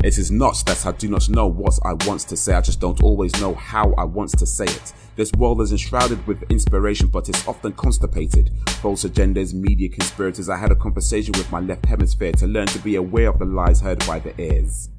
It is not that I do not know what I want to say, I just don't always know how I want to say it. This world is enshrouded with inspiration, but it's often constipated. False agendas, media conspirators. I had a conversation with my left hemisphere to learn to be aware of the lies heard by the ears.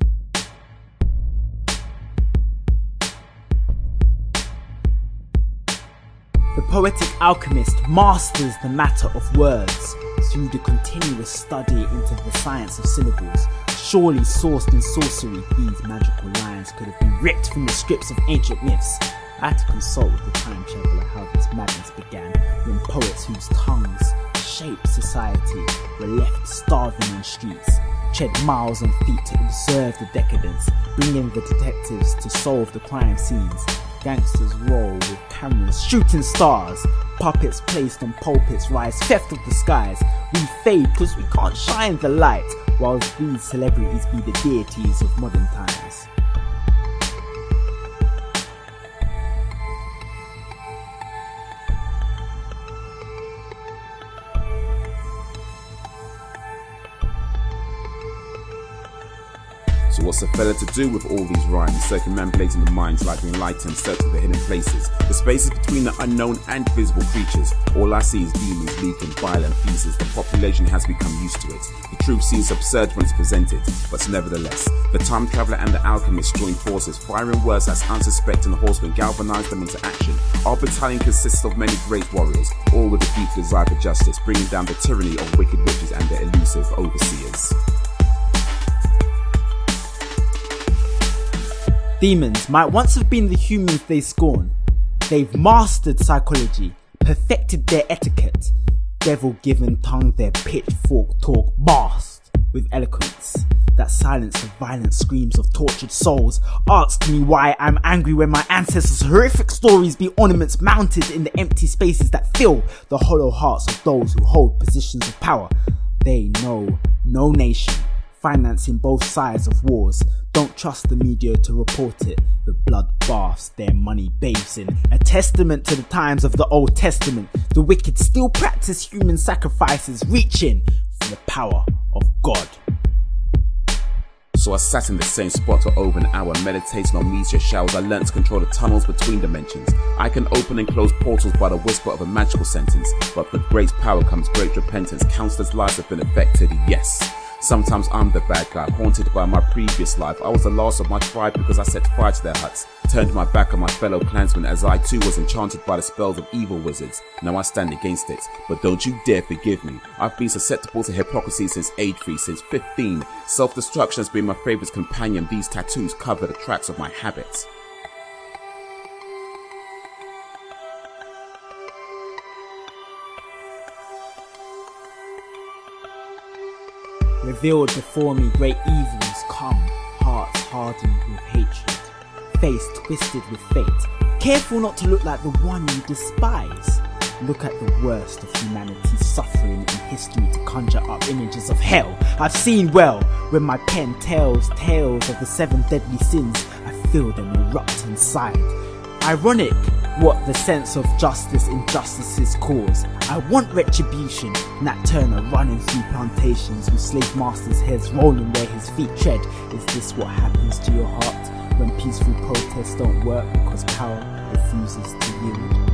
The poetic alchemist masters the matter of words through the continuous study into the science of syllables. Surely sourced in sorcery, these magical lines could have been ripped from the scripts of ancient myths. I had to consult with the time traveller how this madness began, when poets whose tongues shaped society were left starving on streets, tread miles on feet to observe the decadence, bringing the detectives to solve the crime scenes. Gangsters roll with cameras, shooting stars, puppets placed on pulpits rise, theft of the skies. We fade cause we can't shine the light, whilst these celebrities be the deities of modern times. So what's a fella to do with all these rhymes, circumambulating the minds like being light and search for the hidden places, the spaces between the unknown and visible creatures? All I see is demons leaking violent feces. The population has become used to it. The truth seems absurd when it's presented, but nevertheless, the time traveller and the alchemist join forces, firing words as unsuspecting horsemen galvanize them into action. Our battalion consists of many great warriors, all with a deep desire for justice, bringing down the tyranny of wicked witches and their elusive overseers. Demons might once have been the humans they scorn. They've mastered psychology, perfected their etiquette. Devil-given tongue their pitchfork talk masked with eloquence that silence the violent screams of tortured souls. Ask me why I'm angry when my ancestors' horrific stories be ornaments mounted in the empty spaces that fill the hollow hearts of those who hold positions of power. They know no nation, financing both sides of wars. Don't trust the media to report it. The bloodbaths their money bathes in, a testament to the times of the Old Testament. The wicked still practice human sacrifices, reaching for the power of God. So I sat in the same spot for over an hour, meditating on meteor showers. I learnt to control the tunnels between dimensions. I can open and close portals by the whisper of a magical sentence. But with great power comes great repentance. Countless lives have been affected, yes. Sometimes I'm the bad guy, haunted by my previous life. I was the last of my tribe because I set fire to their huts, turned my back on my fellow clansmen as I too was enchanted by the spells of evil wizards. Now I stand against it, but don't you dare forgive me. I've been susceptible to hypocrisy since age 3, since 15. Self-destruction has been my favourite companion. These tattoos cover the tracks of my habits. Revealed before me great evils come, hearts hardened with hatred, face twisted with fate. Careful not to look like the one you despise. Look at the worst of humanity's suffering in history to conjure up images of hell. I've seen well, when my pen tells tales of the 7 deadly sins, I feel them erupt inside. Ironic what the sense of justice injustices cause. I want retribution, Nat Turner running through plantations with slave masters' heads rolling where his feet tread. Is this what happens to your heart when peaceful protests don't work because power refuses to yield?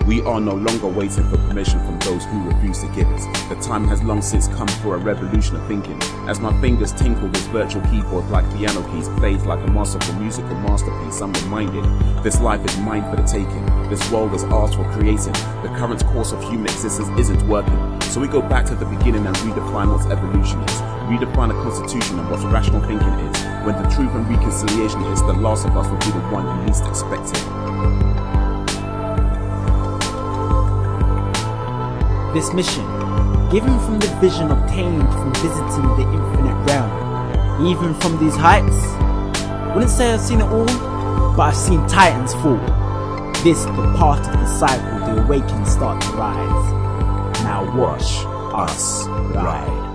We are no longer waiting for permission from those who refuse to give it. The time has long since come for a revolution of thinking. As my fingers tinkle this virtual keyboard like piano keys, plays like a masterful musical masterpiece, I'm reminded this life is mine for the taking. This world is ours for creating. The current course of human existence isn't working. So we go back to the beginning and redefine what evolution is. Redefine a constitution and what rational thinking is. When the truth and reconciliation is, the last of us will be the one who least expected. This mission, given from the vision obtained from visiting the infinite realm, even from these heights, wouldn't say I've seen it all, but I've seen titans fall. This the part of the cycle the awakened start to rise. Now watch us ride.